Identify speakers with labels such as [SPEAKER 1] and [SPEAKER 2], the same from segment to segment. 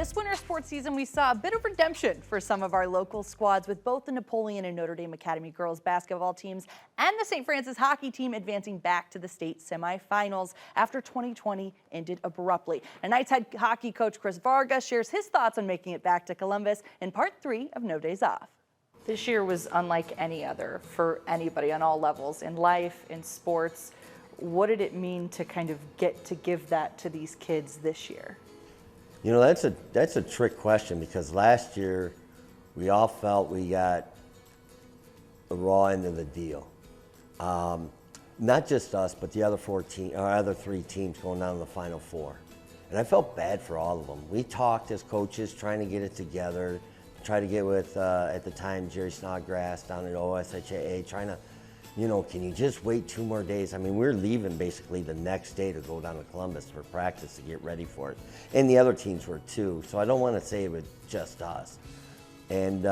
[SPEAKER 1] This winter sports season, we saw a bit of redemption for some of our local squads, with both the Napoleon and Notre Dame Academy girls basketball teams and the St. Francis hockey team advancing back to the state semifinals after 2020 ended abruptly. Tonight's head hockey coach Chris Varga shares his thoughts on making it back to Columbus in part 3 of No Days Off. This year was unlike any other for anybody on all levels, in life, in sports. What did it mean to kind of get to give that to these kids this year?
[SPEAKER 2] You know, that's a trick question, because last year we all felt we got the raw end of the deal. Not just us, but the other other three teams going down to the Final Four. And I felt bad for all of them. We talked as coaches, trying to get it together, try to get with, at the time, Jerry Snodgrass down at OSHAA, trying to, you know, can you just wait 2 more days? I mean, we're leaving basically the next day to go down to Columbus for practice to get ready for it. And the other teams were too, so I don't want to say it was just us. And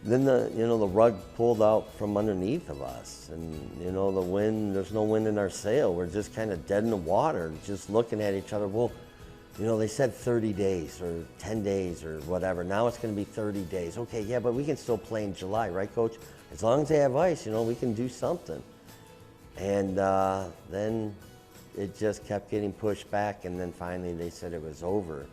[SPEAKER 2] then the rug pulled out from underneath of us. And, you know, the wind, there's no wind in our sail. We're just kind of dead in the water, just looking at each other. Well, you know, they said 30 days or 10 days or whatever. Now it's going to be 30 days. Okay, yeah, but we can still play in July, right, Coach? As long as they have ice, you know, we can do something. And then it just kept getting pushed back, and then finally they said it was over.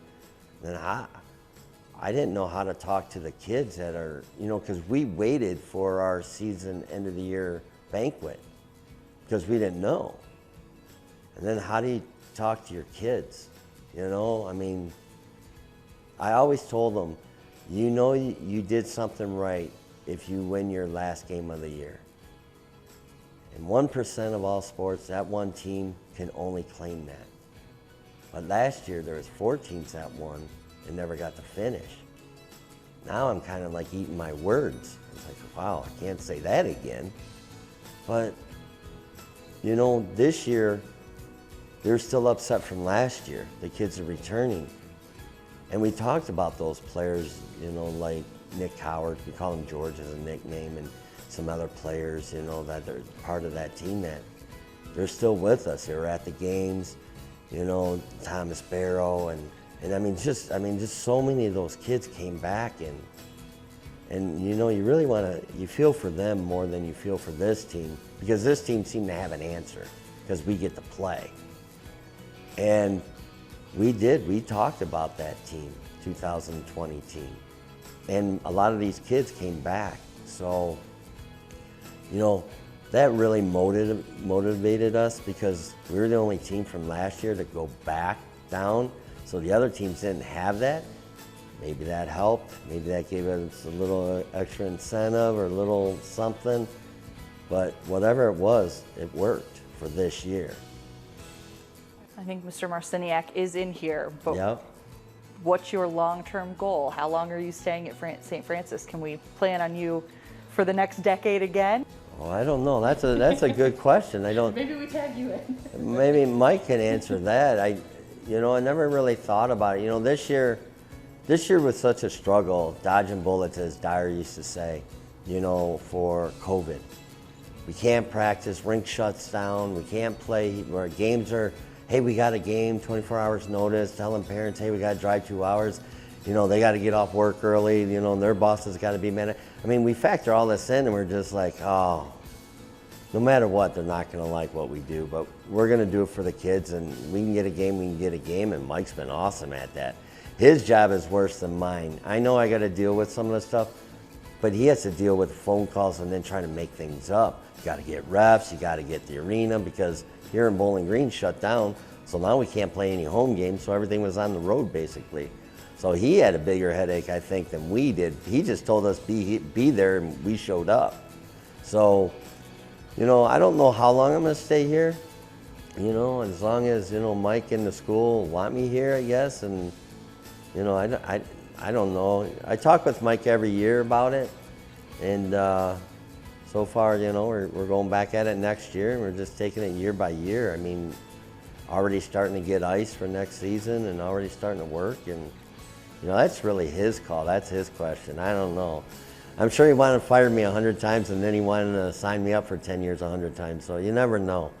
[SPEAKER 2] Then I didn't know how to talk to the kids that are, you know, because we waited for our season end of the year banquet because we didn't know. And then how do you talk to your kids? You know, I mean, I always told them, you know, you did something right if you win your last game of the year. And 1% of all sports, that one team can only claim that. But last year there was 4 teams that won and never got to finish. Now I'm kind of like eating my words. It's like, wow, I can't say that again. But, you know, this year, they're still upset from last year. The kids are returning. And we talked about those players, you know, like Nick Howard, we call him George as a nickname, and some other players, you know, that are part of that team that they're still with us. They were at the games, you know, Thomas Barrow, and I mean, just so many of those kids came back, and you know, you really you feel for them more than you feel for this team, because this team seemed to have an answer, because we get to play. And we talked about that team, 2020 team. And a lot of these kids came back. So, you know, that really motivated us, because we were the only team from last year to go back down. So the other teams didn't have that. Maybe that helped. Maybe that gave us a little extra incentive or a little something. But whatever it was, it worked for this year.
[SPEAKER 1] I think Mr. Marciniak is in here, but
[SPEAKER 2] yep.
[SPEAKER 1] What's your long-term goal? How long are you staying at St. Francis? Can we plan on you for the next decade again?
[SPEAKER 2] Well, I don't know. That's a good question. I don't.
[SPEAKER 1] Maybe we tag you in.
[SPEAKER 2] Maybe Mike can answer that. I never really thought about it. You know, this year was such a struggle, dodging bullets, as Dyer used to say, you know, for COVID. We can't practice, rink shuts down, we can't play, our games are, hey, we got a game, 24 hours notice, telling parents, hey, we got to drive 2 hours. You know, they got to get off work early, you know, and their bosses got to be mad. I mean, we factor all this in, and we're just like, oh, no matter what, they're not going to like what we do, but we're going to do it for the kids, and we can get a game, and Mike's been awesome at that. His job is worse than mine. I know I got to deal with some of the stuff, but he has to deal with phone calls and then trying to make things up. You got to get refs, you got to get the arena, because here in Bowling Green shut down, so now we can't play any home games, so everything was on the road basically. So he had a bigger headache, I think, than we did. He just told us be there, and we showed up. So, you know, I don't know how long I'm gonna stay here. You know, as long as, you know, Mike and the school want me here, I guess, and, you know, I don't know. I talk with Mike every year about it, and so far, you know, we're going back at it next year, and we're just taking it year by year. I mean, already starting to get ice for next season and already starting to work, and, you know, that's really his call. That's his question. I don't know. I'm sure he wanted to fire me 100 times, and then he wanted to sign me up for 10 years 100 times, so you never know.